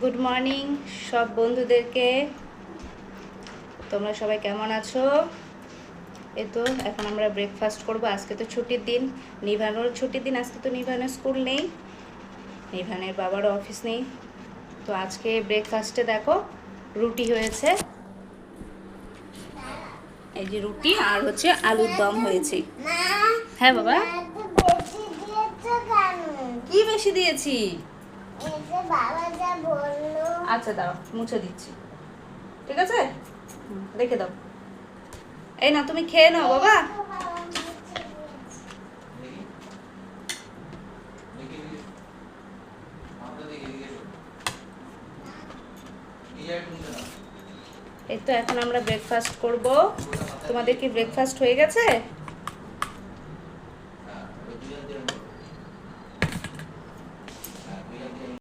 Good morning সব বন্ধুদেরকে। তোমরা সবাই কেমন আছো? এই তো এখন আমরা ব্রেকফাস্ট করব। আজকে তো ছুটির দিন, নিভানোর ছুটির দিন। আজকে তো নিভানের স্কুল নেই, নিভানের বাবারও অফিস নেই। তো আজকে ব্রেকফাস্টে দেখো রুটি হয়েছে, এই যে রুটি আর হচ্ছে আলুর দম হয়েছে। হ্যাঁ বাবা, কি বেশি দিয়েছি? আচ্ছা দাও, মুছে দিচ্ছি। ঠিক আছে, রেখে দাও। এই না, তুমি খেয়ে নাও বাবা। এই তো এখন আমরা ব্রেকফাস্ট করব। তোমাদের কি ব্রেকফাস্ট হয়ে গেছে?